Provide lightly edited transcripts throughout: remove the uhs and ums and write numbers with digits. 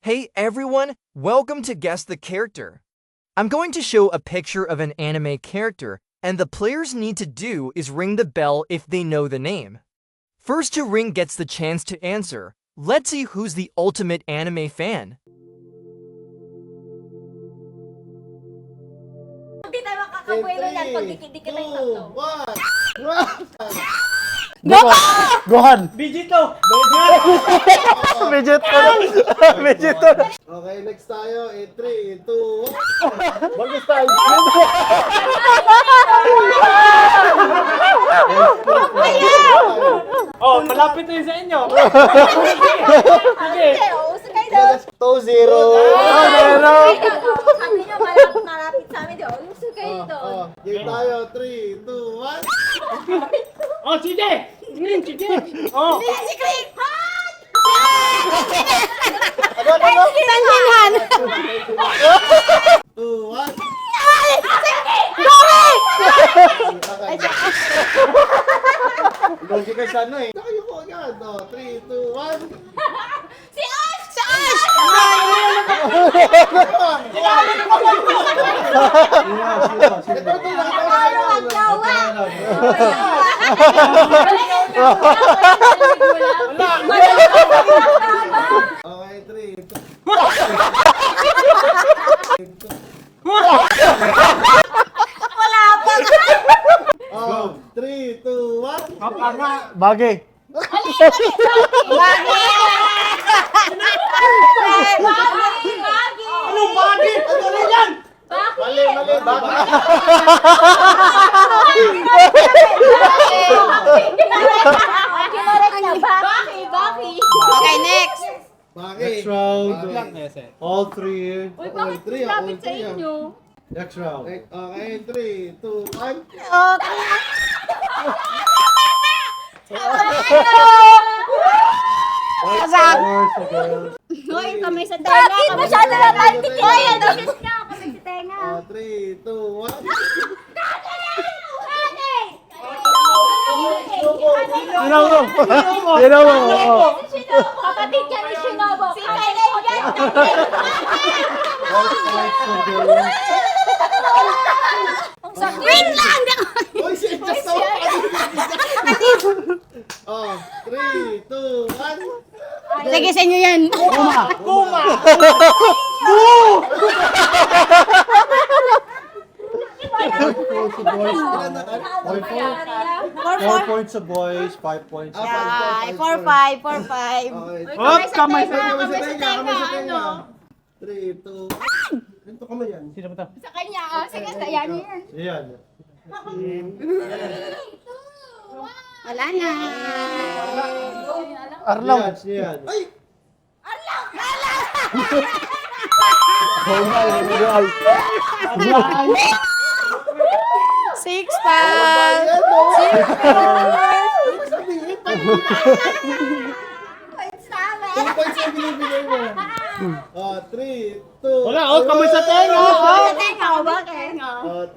Hey everyone, welcome to Guess the Character. I'm going to show a picture of an anime character, and the players need to do is ring the bell if they know the name. First to ring gets the chance to answer. Let's see who's the ultimate anime fan. Hindi tayo makakabuelo niyan pag dikit-dikit tayo tatlo. Gohan! Vegito! Vegito! Vegito! Okay, next tayo. 3, 2, 1. Bagus tayo! Oh, malapit na yun sa inyo. Sige. Uso kayo doon. 2-0. Sabi niyo, malapit sa amin doon. Uso kayo doon. Game tayo. 3, 2, 1. Oh, sige! Sige! Oh! Si Click! Hot! Ano? Sandihan! 2, 1. Lagi ka sa ano eh. Nakayo ko agad. 3, 2, 1. Si Ash! Si Ash! Natalo ang gawa! Okay, 3, 2. Wala pa! 3, 2, 1. Bagay! Anong bagay? Ano rin yan? Mali. Okay, next! Bakit? Next round. All three. Uy, bakit All three, lapit all sa three, inyo? Next round. Okay, 3, 2, 1. Okay. Horse, a girl. Hoy, kamay sa tenga. Bakit masyado naman? Hoy, ang dami nga kamay sa tenga. 3, 2, 1. Sino mo? Kapatid ka ni Shinobu. Si Kailen yan. Wait lang! Uy, si Just 3, 2, 1. Lagi sa inyo yan. Kuma! Four points sa boys, 5 points sa girls. 4-5. Oh, kamay sa Kamay Kamay sa sa tenga, kamay sa tenga. ano? 3, 2, 1. Ganito kamay yan. Sino ba ito? Sa kanya. Sige, sa yan yan. Ayan. Wala na. Arlang. Yan. Ay! Six, Ayan, no? Ibig sabihin, 2 points ang binibigay mo. 3, 2, Wala, oh, kamay sa tenga! Oh. Tenga, bakit?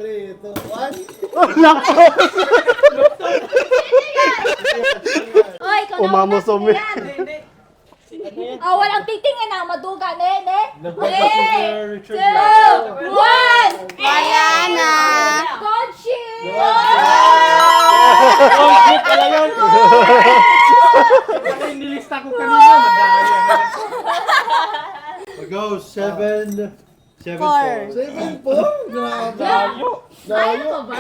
3, 2, 1. Oy, ikaw na Umamos una. umi. Oh, walang titingin na. Maduga, ne? Richard 3, 2, 1. Wala na. God Oh, shit pala yun! Kasi nilista ko kanina, madaya. Go, 7. 7 Four. 7 po? Grabe. Dayo! Dayo. ko ba?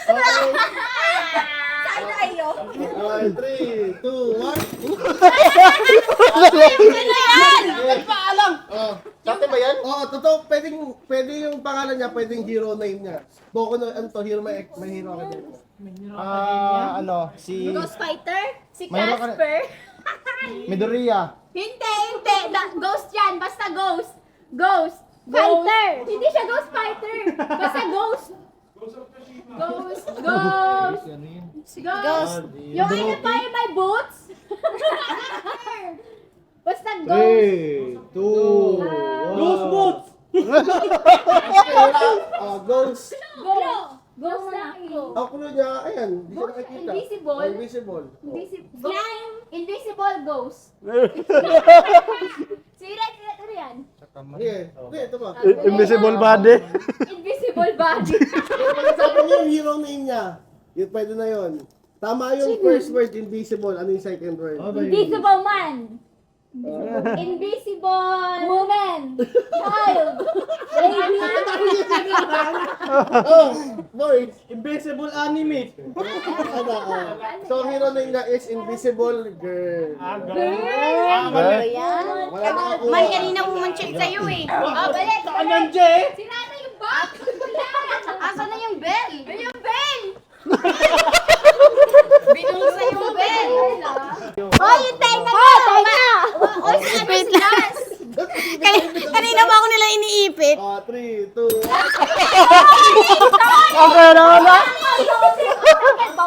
Okay. Sana ayo. 3, 2, 1. Sa atin ba yan? Oo, totoo. Pwede yung pangalan niya, pwedeng hero name niya. Boku no, ano to, hero may hero ka din. Si Ghost Fighter? Si Mayroon ka na- Casper? Midoriya. Hindi. Ghost yan. Basta ghost. Ghost. Fighter. Hindi siya Ghost Fighter. Basta ghost. Ghost. Yung ano pa yung may boots? Basta ghost. 3, 2, 1. Loose boots! Ghost. Ghost. Ghost na ako. Ang clue niya, ayan, hindi siya nakikita. Invisible. Invisible. Flying Invisible ghost. Sirat ano yan? Sige, hindi, ito pa. Invisible body. Invisible body. Sabi niyo yung hero name niya. Yun, pwede na yun. Tama yung first word, invisible. Ano yung second word? Invisible man. Invisible woman. Child. Baby. Oh, boys. Invisible anime. Ano, So, hero name niya is Invisible Girl. Ano yan? Wala na ako. Man, kanina umunchik sa'yo eh. Oh, balik. Saan yan, Jay? Sira na yung box. Asa na yung bell? Yung bell. Binulsa yung bell. Oh, yung tenga na. Oh, sabi last. Kanina pa ako nila iniipit. 3, 2, Okay naman na.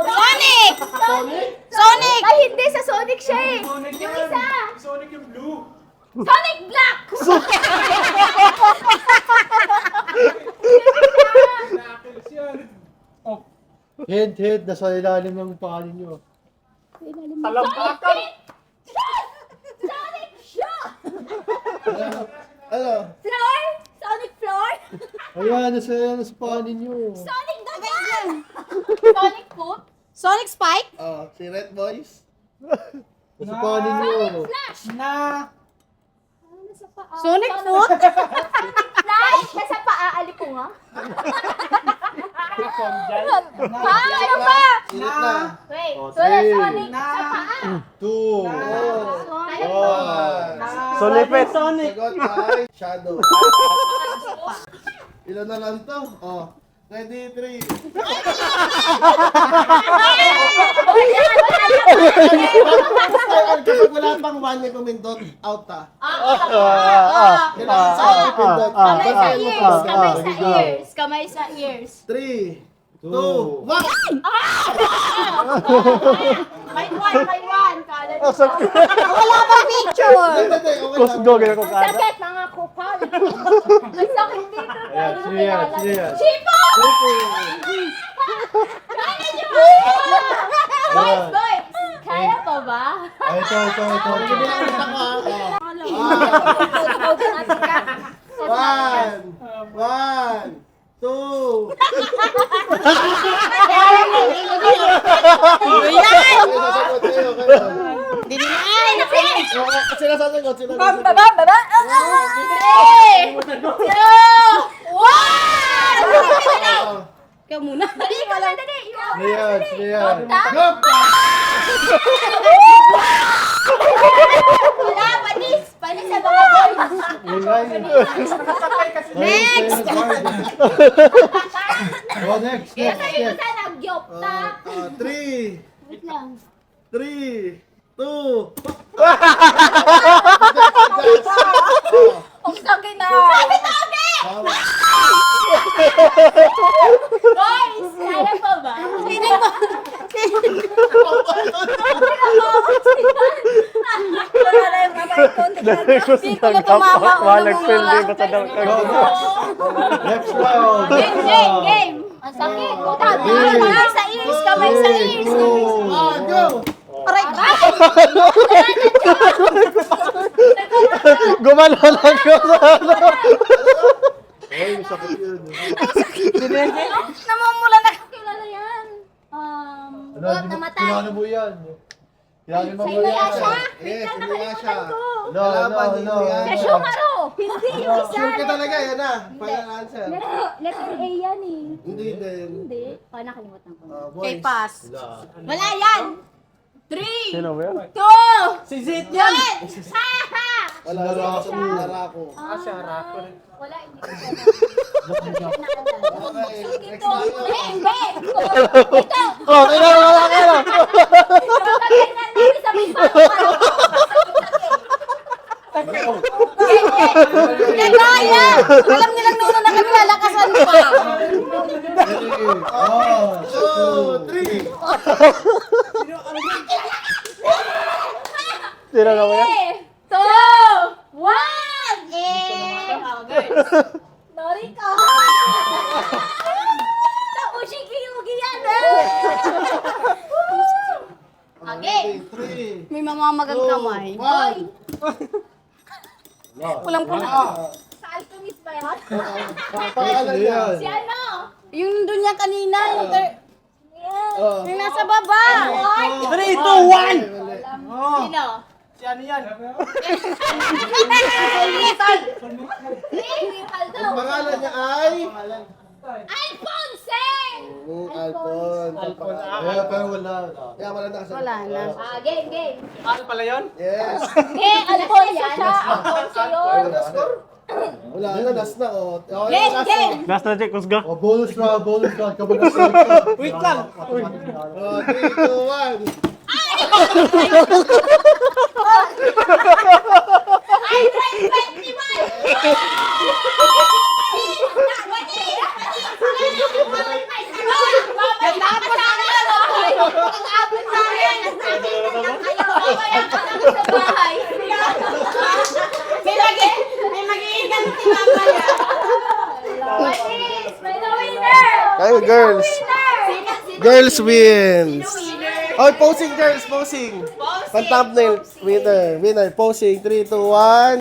Sonic! Sonic! Ay, hindi. Sa Sonic siya eh. Sonic Yung yan. isa. Sonic yung blue. Sonic Black! Knuckles yan. Oh, Hint, nasa ilalim ng paa ninyo. talampakan. Sonic Shot! ano? Floor? Sonic Floor? Ayan, nasa paa ninyo. Sonic Dagan! Sonic Poop? Sonic Spike? Si Red Boys. Nasa paa ninyo. Flash! Na. Nasa paa. Sonic Foot? Flash! Nasa paa. Alipunga? Konjal. Ha? Ano ba? Init na. Wait. Oh, So, that's three. Sonic sa paa. 2. Solipit. Sonic. Sagot ay Shadow. Ilan na lang to? Ready, 3. Kapag wala pang 1 na kumindot, out ta. Kailangan sa kumindot. Kamay sa ears. Kamay sa ears. Kamay sa ears. 3, 2, 1. May one. Kala niyo. Wala bang picture? Kusgo, ganyan ko Ang kada. sakit, mga kupal. Ang sakit dito. Ayan, sino yan? Sino yan? Chipo! Kaya niyo! Boys! Kaya pa ba? Ay, ito. One, two. Sasagot kayo. Dinilay! Sila sasagot. Ikaw muna. Dali. Sino yan? Go! Wala, panis sa mga boys. Next! Oh, next. Kaya sabi ko sa nagyopta. 3, Wait lang. 3, 2. Ang sakit na. Boys, kaya pa ba? Sino ba? Wala na yung kamay ko. Hindi ko na tumama. Walang pilding ko sa daw. Next round. Game. Ang sakit. Kamay sa ears. Kamay sa ears. Go! Aray ka! Gumano lang ko sa ano. Ay, sakit yun. Namumula na. Kilala yan. Ano, Buwag namatay. Kilala mo yan. Kilala mo Sa yan. Inuyasha. Yes, Inuyasha. No. Sa Shungaro. Hindi yung isa. Sure ka talaga, yan na. Final answer. Letter A yan eh. Hindi din. Hindi. Nakalimutan ko. Okay, Boys. pass. Wala yan. 3, Sino ba yan? 2, Si Zit yan. 1. Haha! Wala sa Larako. Siya rako. Wala, hindi ko siya. Okay, next Ito. na. Ito. Oh, kailangan. Kapagyan namin sa may pangkat. Hindi kaya! Alam nilang nuno na kami lalakasan pa. 2, 3. Sino na ba yan? 2, 1. Nori ka. Tapos yung kiyugi yan eh. Game. 3, May mamamagang 2, kamay. 1. Walang pula. Sa alchemist ba yan? Pangalan niya. Si ano? Yung nandun niya kanina, Oh. yung nasa baba. 3, 2, 1! Sino? Si ano yan? Ang pangalan niya ay... Alphonse! Alphonse. Pero wala. Kaya wala na kasi. Wala na. Game. Ano pala yun? Yes. Alphonse siya. Alphonse yun. Wala na, last na. Oh. Game. Last na check, let's go. Oh, bonus round. Kabag na Wait lang. 3, 2, 1. I tried 21! Nag-aapon sa akin! Nag-aapon sa akin! Mamaya ka na sa bahay! May mag-iingat si mamaya. Manis! May winner! Kayo, girls. Sino? Girls wins. Oh, posing girls, posing. Pan thumbnail. Winner. Posing. 3, 2, 1.